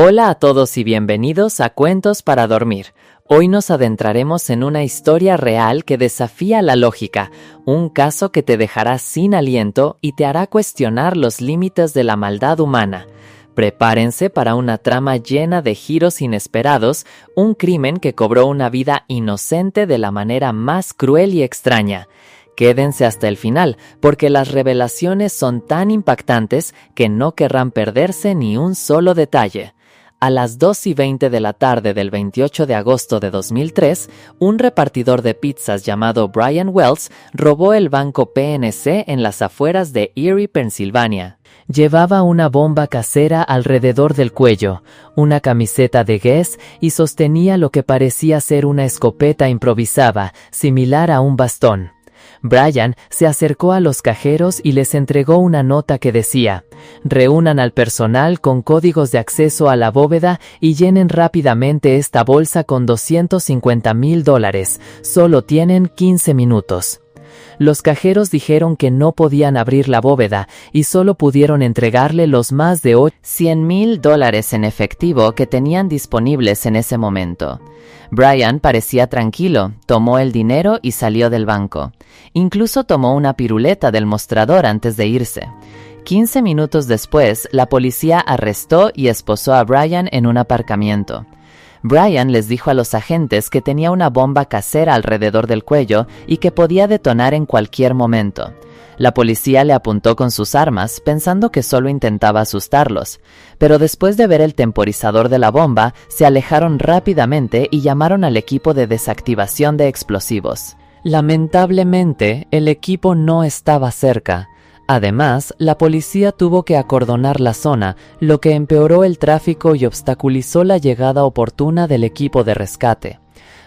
Hola a todos y bienvenidos a Cuentos para Dormir. Hoy nos adentraremos en una historia real que desafía la lógica, un caso que te dejará sin aliento y te hará cuestionar los límites de la maldad humana. Prepárense para una trama llena de giros inesperados, un crimen que cobró una vida inocente de la manera más cruel y extraña. Quédense hasta el final, porque las revelaciones son tan impactantes que no querrán perderse ni un solo detalle. A las 2:20 de la tarde del 28 de agosto de 2003, un repartidor de pizzas llamado Brian Wells robó el banco PNC en las afueras de Erie, Pensilvania. Llevaba una bomba casera alrededor del cuello, una camiseta de Guess y sostenía lo que parecía ser una escopeta improvisada, similar a un bastón. Brian se acercó a los cajeros y les entregó una nota que decía: «Reúnan al personal con códigos de acceso a la bóveda y llenen rápidamente esta bolsa con $250,000. Solo tienen 15 minutos». Los cajeros dijeron que no podían abrir la bóveda y solo pudieron entregarle los más de $100,000 en efectivo que tenían disponibles en ese momento. Brian parecía tranquilo, tomó el dinero y salió del banco. Incluso tomó una piruleta del mostrador antes de irse. 15 minutos después, la policía arrestó y esposó a Brian en un aparcamiento. Brian les dijo a los agentes que tenía una bomba casera alrededor del cuello y que podía detonar en cualquier momento. La policía le apuntó con sus armas, pensando que solo intentaba asustarlos, pero después de ver el temporizador de la bomba, se alejaron rápidamente y llamaron al equipo de desactivación de explosivos. Lamentablemente, el equipo no estaba cerca. Además, la policía tuvo que acordonar la zona, lo que empeoró el tráfico y obstaculizó la llegada oportuna del equipo de rescate.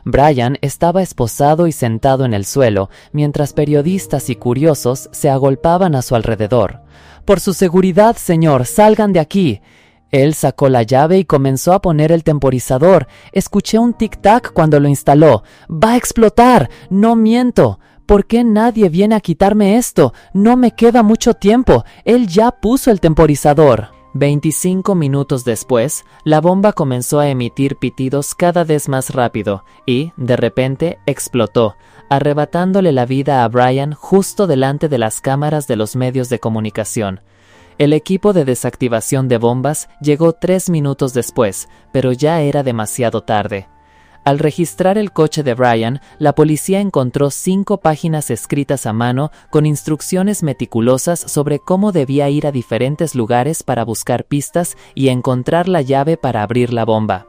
Brian estaba esposado y sentado en el suelo, mientras periodistas y curiosos se agolpaban a su alrededor. «Por su seguridad, señor, salgan de aquí». Él sacó la llave y comenzó a poner el temporizador. Escuché un tic-tac cuando lo instaló. «¡Va a explotar! ¡No miento! ¿Por qué nadie viene a quitarme esto? No me queda mucho tiempo. Él ya puso el temporizador». 25 minutos después, la bomba comenzó a emitir pitidos cada vez más rápido y, de repente, explotó, arrebatándole la vida a Brian justo delante de las cámaras de los medios de comunicación. El equipo de desactivación de bombas llegó 3 minutos después, pero ya era demasiado tarde. Al registrar el coche de Brian, la policía encontró 5 páginas escritas a mano con instrucciones meticulosas sobre cómo debía ir a diferentes lugares para buscar pistas y encontrar la llave para abrir la bomba.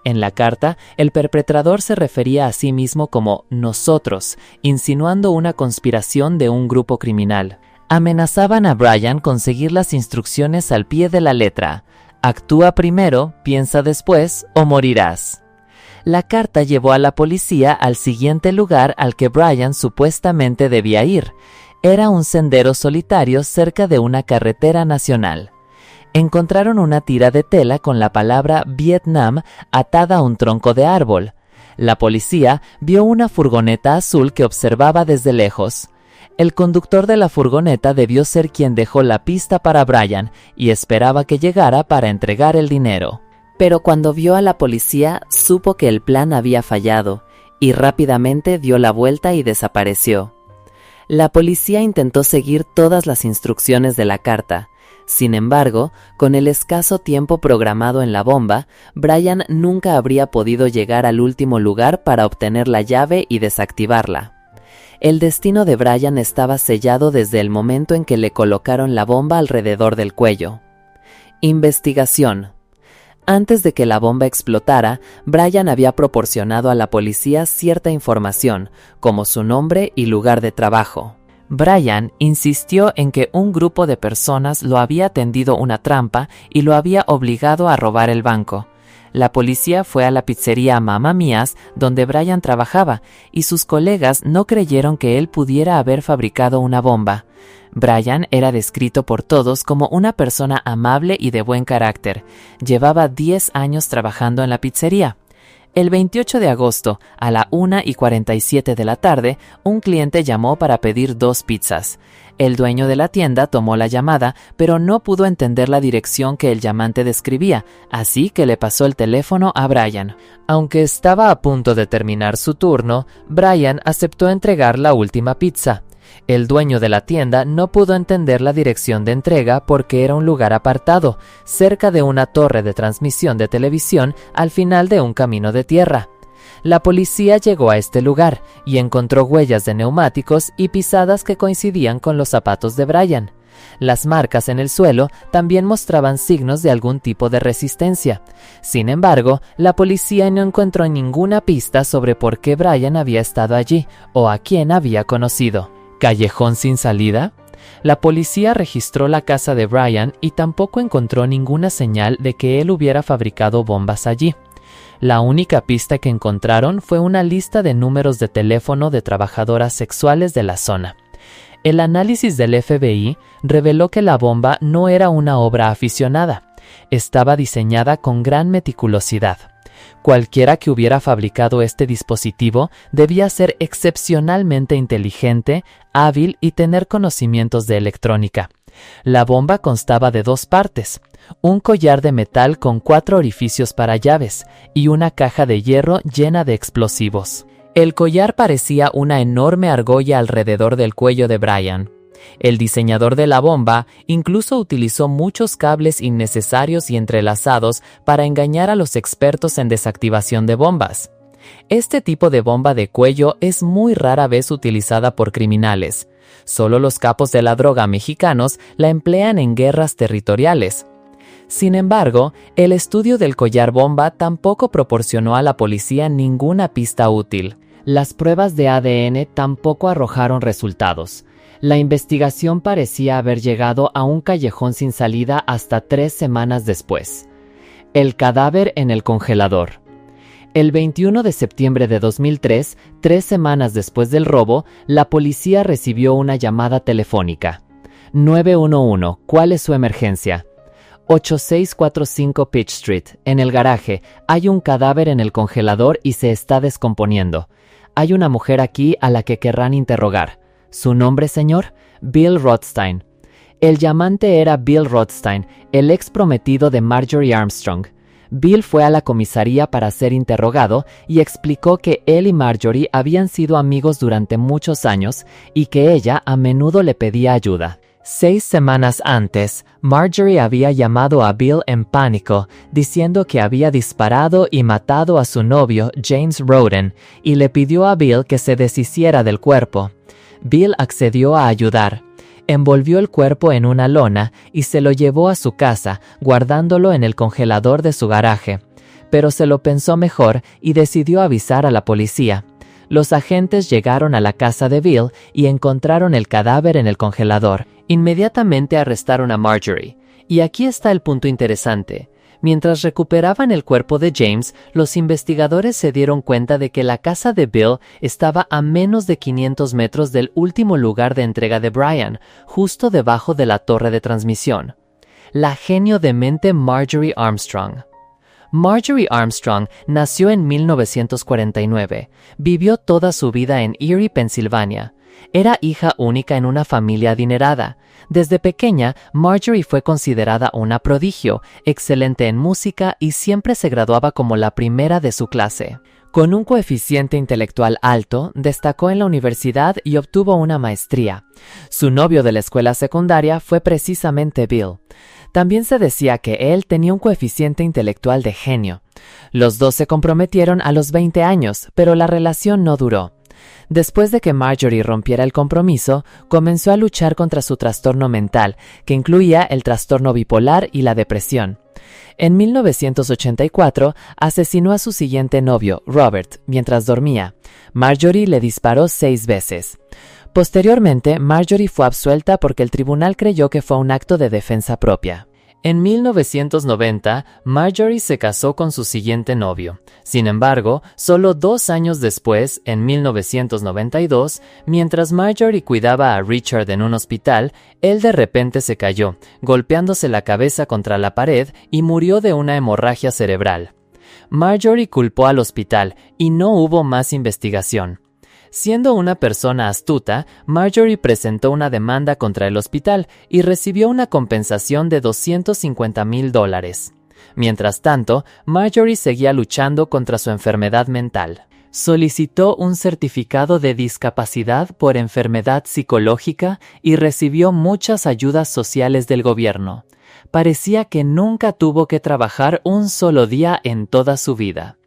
En la carta, el perpetrador se refería a sí mismo como «nosotros», insinuando una conspiración de un grupo criminal. Amenazaban a Brian con seguir las instrucciones al pie de la letra: «Actúa primero, piensa después o morirás». La carta llevó a la policía al siguiente lugar al que Brian supuestamente debía ir. Era un sendero solitario cerca de una carretera nacional. Encontraron una tira de tela con la palabra Vietnam atada a un tronco de árbol. La policía vio una furgoneta azul que observaba desde lejos. El conductor de la furgoneta debió ser quien dejó la pista para Brian y esperaba que llegara para entregar el dinero. Pero cuando vio a la policía, supo que el plan había fallado, y rápidamente dio la vuelta y desapareció. La policía intentó seguir todas las instrucciones de la carta. Sin embargo, con el escaso tiempo programado en la bomba, Brian nunca habría podido llegar al último lugar para obtener la llave y desactivarla. El destino de Brian estaba sellado desde el momento en que le colocaron la bomba alrededor del cuello. Investigación. Antes de que la bomba explotara, Brian había proporcionado a la policía cierta información, como su nombre y lugar de trabajo. Brian insistió en que un grupo de personas lo había tendido una trampa y lo había obligado a robar el banco. La policía fue a la pizzería Mamma Mías, donde Brian trabajaba, y sus colegas no creyeron que él pudiera haber fabricado una bomba. Brian era descrito por todos como una persona amable y de buen carácter. Llevaba 10 años trabajando en la pizzería. El 28 de agosto, a la 1:47 de la tarde, un cliente llamó para pedir 2 pizzas. El dueño de la tienda tomó la llamada, pero no pudo entender la dirección que el llamante describía, así que le pasó el teléfono a Brian. Aunque estaba a punto de terminar su turno, Brian aceptó entregar la última pizza. El dueño de la tienda no pudo entender la dirección de entrega porque era un lugar apartado, cerca de una torre de transmisión de televisión al final de un camino de tierra. La policía llegó a este lugar y encontró huellas de neumáticos y pisadas que coincidían con los zapatos de Brian. Las marcas en el suelo también mostraban signos de algún tipo de resistencia. Sin embargo, la policía no encontró ninguna pista sobre por qué Brian había estado allí o a quién había conocido. ¿Callejón sin salida? La policía registró la casa de Brian y tampoco encontró ninguna señal de que él hubiera fabricado bombas allí. La única pista que encontraron fue una lista de números de teléfono de trabajadoras sexuales de la zona. El análisis del FBI reveló que la bomba no era una obra aficionada. Estaba diseñada con gran meticulosidad. Cualquiera que hubiera fabricado este dispositivo debía ser excepcionalmente inteligente, hábil y tener conocimientos de electrónica. La bomba constaba de 2 partes, un collar de metal con 4 orificios para llaves y una caja de hierro llena de explosivos. El collar parecía una enorme argolla alrededor del cuello de Brian. El diseñador de la bomba incluso utilizó muchos cables innecesarios y entrelazados para engañar a los expertos en desactivación de bombas. Este tipo de bomba de cuello es muy rara vez utilizada por criminales. Solo los capos de la droga mexicanos la emplean en guerras territoriales. Sin embargo, el estudio del collar bomba tampoco proporcionó a la policía ninguna pista útil. Las pruebas de ADN tampoco arrojaron resultados. La investigación parecía haber llegado a un callejón sin salida hasta 3 semanas después. El cadáver en el congelador. El 21 de septiembre de 2003, 3 semanas después del robo, la policía recibió una llamada telefónica. 911, ¿cuál es su emergencia? 8645 Peach Street, en el garaje, hay un cadáver en el congelador y se está descomponiendo. Hay una mujer aquí a la que querrán interrogar. ¿Su nombre, señor? Bill Rothstein. El llamante era Bill Rothstein, el ex prometido de Marjorie Armstrong. Bill fue a la comisaría para ser interrogado y explicó que él y Marjorie habían sido amigos durante muchos años y que ella a menudo le pedía ayuda. 6 semanas antes, Marjorie había llamado a Bill en pánico, diciendo que había disparado y matado a su novio, James Roden, y le pidió a Bill que se deshiciera del cuerpo. Bill accedió a ayudar. Envolvió el cuerpo en una lona y se lo llevó a su casa, guardándolo en el congelador de su garaje. Pero se lo pensó mejor y decidió avisar a la policía. Los agentes llegaron a la casa de Bill y encontraron el cadáver en el congelador. Inmediatamente arrestaron a Marjorie. Y aquí está el punto interesante. Mientras recuperaban el cuerpo de James, los investigadores se dieron cuenta de que la casa de Bill estaba a menos de 500 metros del último lugar de entrega de Brian, justo debajo de la torre de transmisión. La genio demente Marjorie Armstrong. Marjorie Armstrong nació en 1949. Vivió toda su vida en Erie, Pensilvania. Era hija única en una familia adinerada. Desde pequeña, Marjorie fue considerada una prodigio, excelente en música y siempre se graduaba como la primera de su clase. Con un coeficiente intelectual alto, destacó en la universidad y obtuvo una maestría. Su novio de la escuela secundaria fue precisamente Bill. También se decía que él tenía un coeficiente intelectual de genio. Los dos se comprometieron a los 20 años, pero la relación no duró. Después de que Marjorie rompiera el compromiso, comenzó a luchar contra su trastorno mental, que incluía el trastorno bipolar y la depresión. En 1984, asesinó a su siguiente novio, Robert, mientras dormía. Marjorie le disparó 6 veces. Posteriormente, Marjorie fue absuelta porque el tribunal creyó que fue un acto de defensa propia. En 1990, Marjorie se casó con su siguiente novio. Sin embargo, solo 2 años después, en 1992, mientras Marjorie cuidaba a Richard en un hospital, él de repente se cayó, golpeándose la cabeza contra la pared y murió de una hemorragia cerebral. Marjorie culpó al hospital y no hubo más investigación. Siendo una persona astuta, Marjorie presentó una demanda contra el hospital y recibió una compensación de $250,000. Mientras tanto, Marjorie seguía luchando contra su enfermedad mental. Solicitó un certificado de discapacidad por enfermedad psicológica y recibió muchas ayudas sociales del gobierno. Parecía que nunca tuvo que trabajar un solo día en toda su vida.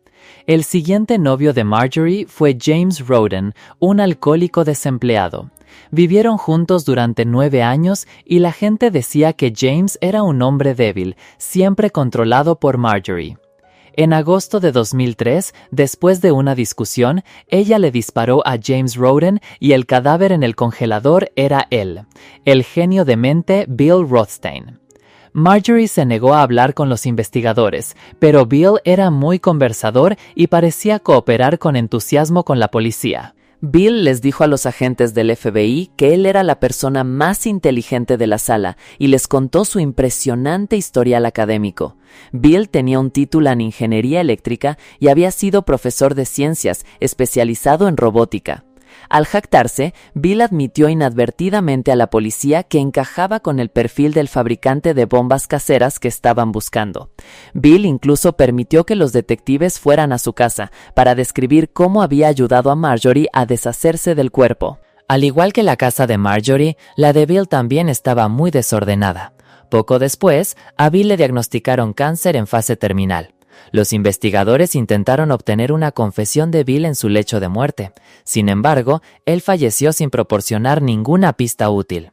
El siguiente novio de Marjorie fue James Roden, un alcohólico desempleado. Vivieron juntos durante 9 años y la gente decía que James era un hombre débil, siempre controlado por Marjorie. En agosto de 2003, después de una discusión, ella le disparó a James Roden y el cadáver en el congelador era él, el genio demente Bill Rothstein. Marjorie se negó a hablar con los investigadores, pero Bill era muy conversador y parecía cooperar con entusiasmo con la policía. Bill les dijo a los agentes del FBI que él era la persona más inteligente de la sala y les contó su impresionante historial académico. Bill tenía un título en ingeniería eléctrica y había sido profesor de ciencias, especializado en robótica. Al jactarse, Bill admitió inadvertidamente a la policía que encajaba con el perfil del fabricante de bombas caseras que estaban buscando. Bill incluso permitió que los detectives fueran a su casa para describir cómo había ayudado a Marjorie a deshacerse del cuerpo. Al igual que la casa de Marjorie, la de Bill también estaba muy desordenada. Poco después, a Bill le diagnosticaron cáncer en fase terminal. Los investigadores intentaron obtener una confesión de Bill en su lecho de muerte. Sin embargo, él falleció sin proporcionar ninguna pista útil.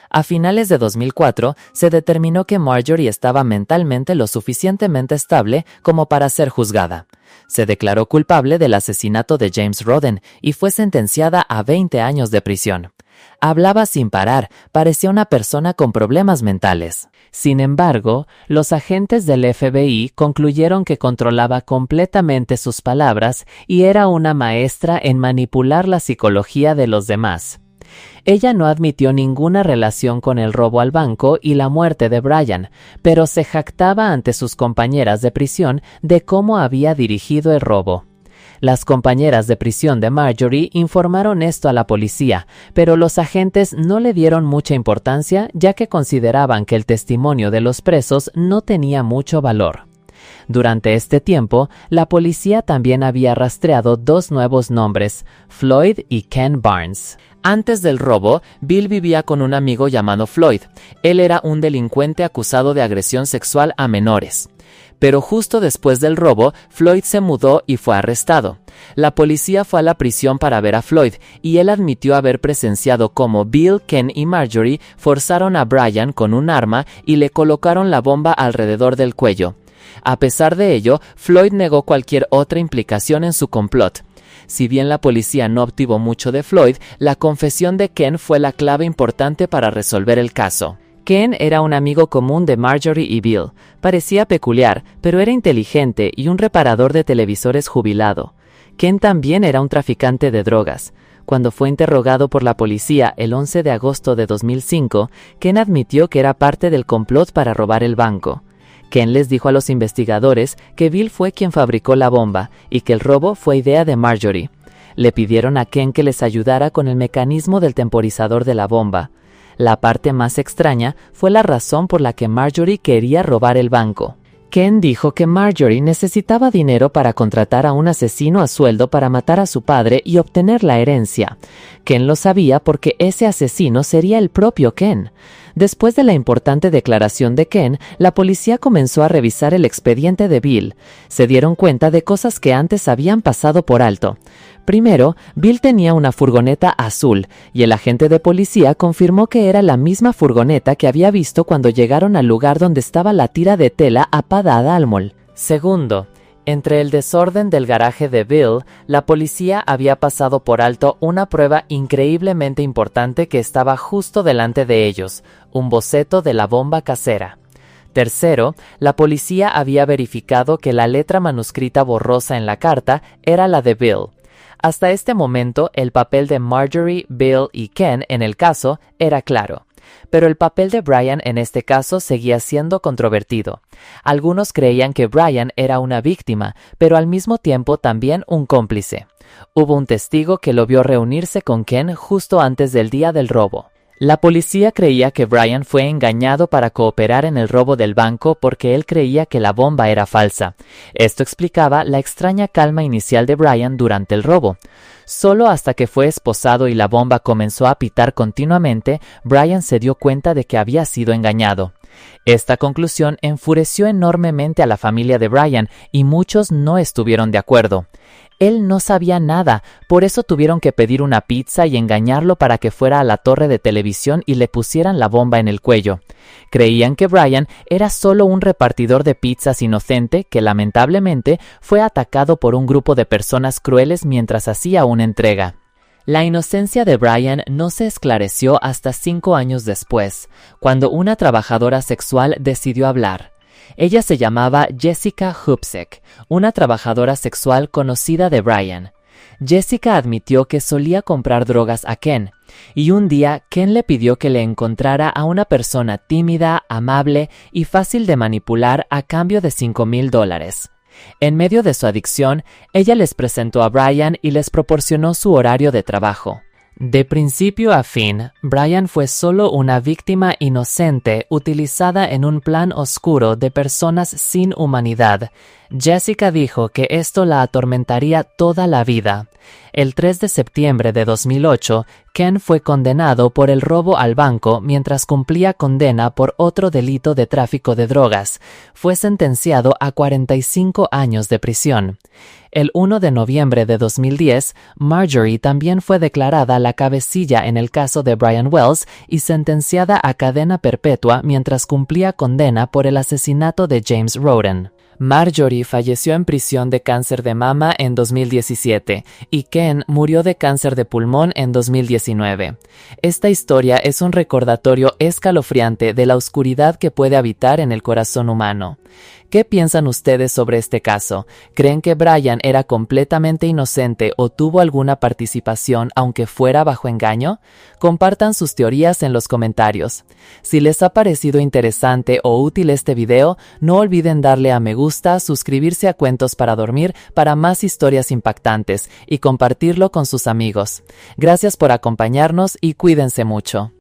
A finales de 2004, se determinó que Marjorie estaba mentalmente lo suficientemente estable como para ser juzgada. Se declaró culpable del asesinato de James Roden y fue sentenciada a 20 años de prisión. Hablaba sin parar, parecía una persona con problemas mentales. Sin embargo, los agentes del FBI concluyeron que controlaba completamente sus palabras y era una maestra en manipular la psicología de los demás. Ella no admitió ninguna relación con el robo al banco y la muerte de Brian, pero se jactaba ante sus compañeras de prisión de cómo había dirigido el robo. Las compañeras de prisión de Marjorie informaron esto a la policía, pero los agentes no le dieron mucha importancia ya que consideraban que el testimonio de los presos no tenía mucho valor. Durante este tiempo, la policía también había rastreado 2 nuevos nombres, Floyd y Ken Barnes. Antes del robo, Bill vivía con un amigo llamado Floyd. Él era un delincuente acusado de agresión sexual a menores. Pero justo después del robo, Floyd se mudó y fue arrestado. La policía fue a la prisión para ver a Floyd y él admitió haber presenciado cómo Bill, Ken y Marjorie forzaron a Brian con un arma y le colocaron la bomba alrededor del cuello. A pesar de ello, Floyd negó cualquier otra implicación en su complot. Si bien la policía no obtuvo mucho de Floyd, la confesión de Ken fue la clave importante para resolver el caso. Ken era un amigo común de Marjorie y Bill. Parecía peculiar, pero era inteligente y un reparador de televisores jubilado. Ken también era un traficante de drogas. Cuando fue interrogado por la policía el 11 de agosto de 2005, Ken admitió que era parte del complot para robar el banco. Ken les dijo a los investigadores que Bill fue quien fabricó la bomba y que el robo fue idea de Marjorie. Le pidieron a Ken que les ayudara con el mecanismo del temporizador de la bomba. La parte más extraña fue la razón por la que Marjorie quería robar el banco. Ken dijo que Marjorie necesitaba dinero para contratar a un asesino a sueldo para matar a su padre y obtener la herencia. Ken lo sabía porque ese asesino sería el propio Ken. Después de la importante declaración de Ken, la policía comenzó a revisar el expediente de Bill. Se dieron cuenta de cosas que antes habían pasado por alto. Primero, Bill tenía una furgoneta azul y el agente de policía confirmó que era la misma furgoneta que había visto cuando llegaron al lugar donde estaba la tira de tela apada al mall. Segundo, entre el desorden del garaje de Bill, la policía había pasado por alto una prueba increíblemente importante que estaba justo delante de ellos, un boceto de la bomba casera. Tercero, la policía había verificado que la letra manuscrita borrosa en la carta era la de Bill. Hasta este momento, el papel de Marjorie, Bill y Ken en el caso era claro. Pero el papel de Brian en este caso seguía siendo controvertido. Algunos creían que Brian era una víctima, pero al mismo tiempo también un cómplice. Hubo un testigo que lo vio reunirse con Ken justo antes del día del robo. La policía creía que Brian fue engañado para cooperar en el robo del banco porque él creía que la bomba era falsa. Esto explicaba la extraña calma inicial de Brian durante el robo. Solo hasta que fue esposado y la bomba comenzó a pitar continuamente, Brian se dio cuenta de que había sido engañado. Esta conclusión enfureció enormemente a la familia de Brian y muchos no estuvieron de acuerdo. Él no sabía nada, por eso tuvieron que pedir una pizza y engañarlo para que fuera a la torre de televisión y le pusieran la bomba en el cuello. Creían que Brian era solo un repartidor de pizzas inocente que lamentablemente fue atacado por un grupo de personas crueles mientras hacía una entrega. La inocencia de Brian no se esclareció hasta 5 años después, cuando una trabajadora sexual decidió hablar. Ella se llamaba Jessica Hupsek, una trabajadora sexual conocida de Brian. Jessica admitió que solía comprar drogas a Ken, y un día Ken le pidió que le encontrara a una persona tímida, amable y fácil de manipular a cambio de $5,000. En medio de su adicción, ella les presentó a Brian y les proporcionó su horario de trabajo. De principio a fin, Brian fue solo una víctima inocente utilizada en un plan oscuro de personas sin humanidad. Jessica dijo que esto la atormentaría toda la vida. El 3 de septiembre de 2008, Ken fue condenado por el robo al banco mientras cumplía condena por otro delito de tráfico de drogas. Fue sentenciado a 45 años de prisión. El 1 de noviembre de 2010, Marjorie también fue declarada la cabecilla en el caso de Brian Wells y sentenciada a cadena perpetua mientras cumplía condena por el asesinato de James Roden. Marjorie falleció en prisión de cáncer de mama en 2017 y Ken murió de cáncer de pulmón en 2019. Esta historia es un recordatorio escalofriante de la oscuridad que puede habitar en el corazón humano. ¿Qué piensan ustedes sobre este caso? ¿Creen que Brian era completamente inocente o tuvo alguna participación aunque fuera bajo engaño? Compartan sus teorías en los comentarios. Si les ha parecido interesante o útil este video, no olviden darle a me gusta, suscribirse a Cuentos para Dormir para más historias impactantes y compartirlo con sus amigos. Gracias por acompañarnos y cuídense mucho.